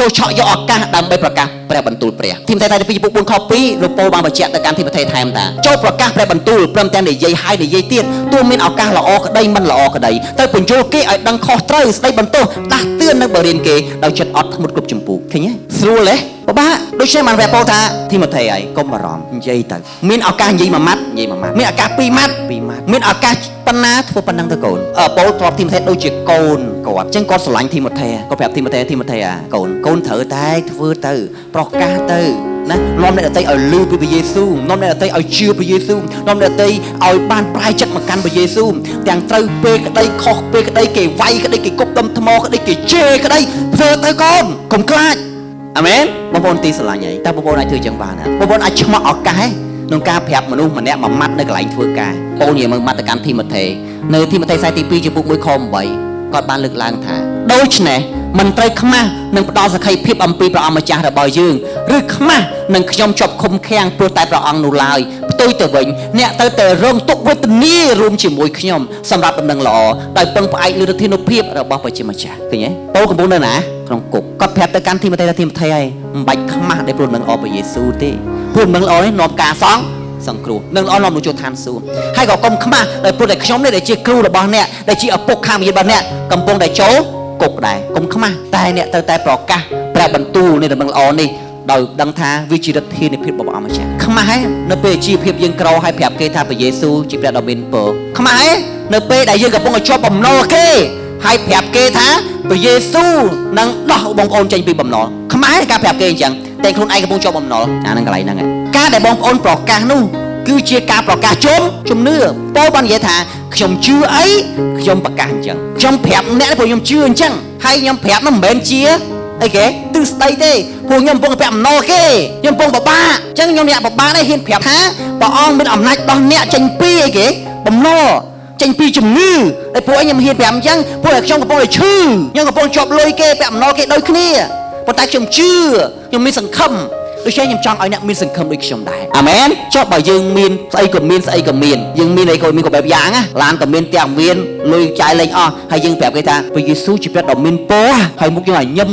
ចូលឆក់យកឱកាសដើម្បីប្រកាសព្រះបន្ទូលព្រះទីម៉ូថេទី2 4 ខ 2លោកប៉ូលបានបញ្ជាក់ទៅកាន់ទីម៉ូថេថែមថាចូលប្រកាសព្រះបន្ទូលព្រមទាំងនិយាយហើយនិយាយទៀតទោះមានឱកាសល្អក្តីមិនល្អក្តីទៅបញ្យល់គេឲ្យដឹងខុសត្រូវស្ដីបន្ទោសដាស់តឿននិងបរៀនគេដោយចិត្តអត់ធ្មត់គ្រប់ចម្ពោះឃើញទេស្រួលទេបបាដូច្នេះបានព្រះប៉ូលថាទីម៉ូថេហើយកុំបារម្ភនិយាយទៅមានឱកាសនិយាយមួយម៉ាត់និយាយមួយម៉ាត់មានឱកាសពីរម៉ាត់មានឱកាសប៉ុណ្ណាធ្វើប៉ុណ្ណឹងទៅកូនប៉ូលទ្របទីម៉ូថេដូចជាកូនគាត់អញ្ចឹងគាត់ស្រឡាញ់ទីម៉ូថេគាត់ប្រាប់ទីម៉ូថេកូនត្រូវតែធ្វើទៅប្រកាសទៅណានាំអ្នកដទៃឲ្យលឺពីព្រះយេស៊ូវនាំអ្នកដទៃឲ្យជឿព្រះយេស៊ូវនាំអ្នកដទៃឲ្យបានប្រែចិត្តមកកាន់ព្រះយេស៊ូវទាំងត្រូវពេលក្តីខុសពេលក្តីគេវាយក្តីគេគប់ដុំថ្មក្តីគេជេរក្តីធ្វើទៅកូនកុំខ្លាចអាមែនបងប្អូនទីស្រឡាញ់ហើយតើបងប្អូនអាចធ្វើចឹងបានទេបងប្អូនអាចឆ្មក់ឱកាសក្នុងការប្រាប់មនុស្សម្នាក់មួយម៉ាត់នៅកន្លែងធ្វើការបងនិយាយមើលម៉ាត់ទៅកាន់ទីម៉ូថេនៅទីម៉ូថេខ្សែទី2ចំពុក1ខ 8គាត់បានលើកឡើងថាដូច្នេះមិនត្រូវខ្មាស់នឹងផ្ដល់សក្ខីភាពអំពីព្រះអង្គម្ចាស់របស់យើងឬខ្មាស់នឹងខ្ញុំជាប់ឃុំឃាំងព្រោះតែព្រះអង្គនោះឡើយផ្ទុយទៅវិញអ្នកត្រូវតែរងទុក្ខវេទនារួមជាមួយខ្ញុំសម្រាប់ដំណឹងល្អដោយពឹងផ្អែកលើឫទ្ធានុភាពរបស់ព្រះជាម្ចាស់ឃើញទេពោលកំពុងនៅណាក្នុងគុកគាត់ប្រាប់ទៅកាន់ទីម៉ូថេហើយមិនបាច់ខ្មាស់ដែលព្រោះនឹងល្អព្រះយេស៊ូវទេព្រោះនឹងល្អនេះនាំការសង្គ្រោះនឹងល្អនាំមកចូលឋានសួគ៌ហើយក៏កុំខ្មាស់ដោយព្រោះតែខ្ញុំនេះដែលជាគ្រូរបស់អ្នកដែលជាឪពុកខាងវិញ្ញាណរបស់អ្នកកំពុងតែចូលគុកដែរកុំខ្មាស់តែអ្នកត្រូវតែប្រកាសព្រះបន្ទូលនៃដំណឹងល្អនេះដោយដឹងថាវាជាឫទ្ធានុភាពរបស់ព្រះម្ចាស់ខ្មាស់នៅពេលជីវភាពយើងក្រហើយប្រាប់គេថាព្រះយេស៊ូវជាព្រះដ៏មានពរខ្មាស់នៅពេលដែលយើងកំពុងតែជាប់បំណុលគេហើយប្រាប់គេថាព្រះយេស៊ូវនឹងដោះបងប្អូនចេញពីបំណុលខ្មាស់ការប្រាប់គេអញ្ចឹងតែខ្លួនឯងកំពុងជាប់បំណុលអានឹងកន្លែងហ្នឹងការដែលបងប្អូនប្រកាសនោះគឺជាការប្រកាសជំនឿពោលបាននិយាយថាខ្ញុំជឿអីខ្ញុំប្រកាសអញ្ចឹងខ្ញុំប្រាប់អ្នកព្រោះខ្ញុំជឿអញ្ចឹងហើយខ្ញុំប្រាប់នោះមិនមែនជាអីគេទិស្ដីទេព្រោះខ្ញុំកំពុងប្រាប់អំណរគេខ្ញុំកំពុងបបាក់អញ្ចឹងខ្ញុំអ្នកបបាក់នេះហ៊ានប្រាប់ថាព្រះអង្គមានអំណាចដោះអ្នកចេញពីអីគេបំណរចេញពីជំងឺហើយពួកខ្ញុំហ៊ានប្រាប់អញ្ចឹងព្រោះខ្ញុំកំពុងតែឈឺខ្ញុំកំពុងជាប់លុយគេប្រាប់អំណរគេដូចគ្នាប៉ុន្តែខ្ញុំជឿខ្ញុំមានសង្ឃឹមដូច្នេះខ្ញុំចង់ឲ្យអ្នកមានសង្ឃឹមដូចខ្ញុំដែរអាមែនចុះបើយើងមានស្អីក៏មានយើងមានអីក៏មានក៏បែបយ៉ាងណាឡានក៏មានទាំងមានលុយចាយលេងអស់ហើយយើងប្រាប់គេថាព្រះយេស៊ូវជាព្រះដ៏មានពរហើយមុខយើងឲ្យញឹម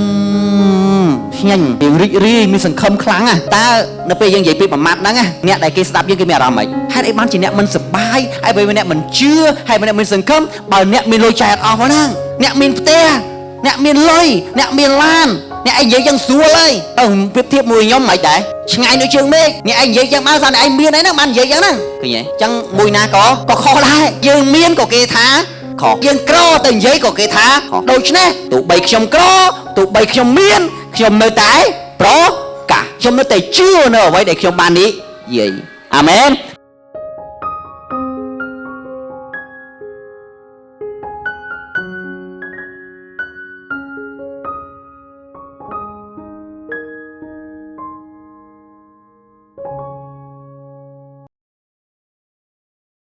ឆ្ងាញ់យើងរីករាយមានសង្ឃឹមខ្លាំងតើនៅពេលយើងនិយាយពីមួយម៉ាត់ហ្នឹងអ្នកដែលគេស្ដាប់យើងគេមានអារម្មណ៍ម៉េចហេតុអីបានជាអ្នកមិនសប្បាយហើយបើអ្នកមិនជឿហើយអ្នកមិនសង្ឃឹមបើអ្នកមានលុយចាយអត់អស់ហ្នឹងអ្នកមានផ្ទះអ្នកមានលុយអ្នកមានឡានអ្នកឯងនិយាយយ៉ាងស្រួលហើយទៅប្រៀបធៀបមួយខ្ញុំមិនដែរឆ្ងាយដូចជើងមេឃអ្នកឯងនិយាយយ៉ាងមកថាអ្នកឯងមានអីហ្នឹងបាននិយាយយ៉ាងហ្នឹងឃើញទេអញ្ចឹងមួយណាក៏ខុសដែរយើងមានក៏គេថាខុសយើងក្រទៅនិយាយក៏គេថាដូច្នេះទោះបីខ្ញុំក្រទោះបីខ្ញុំមានខ្ញុំនៅតែប្រកាសខ្ញុំនៅតែជឿនៅអ្វីដែលខ្ញុំបាននិយាយអាមែន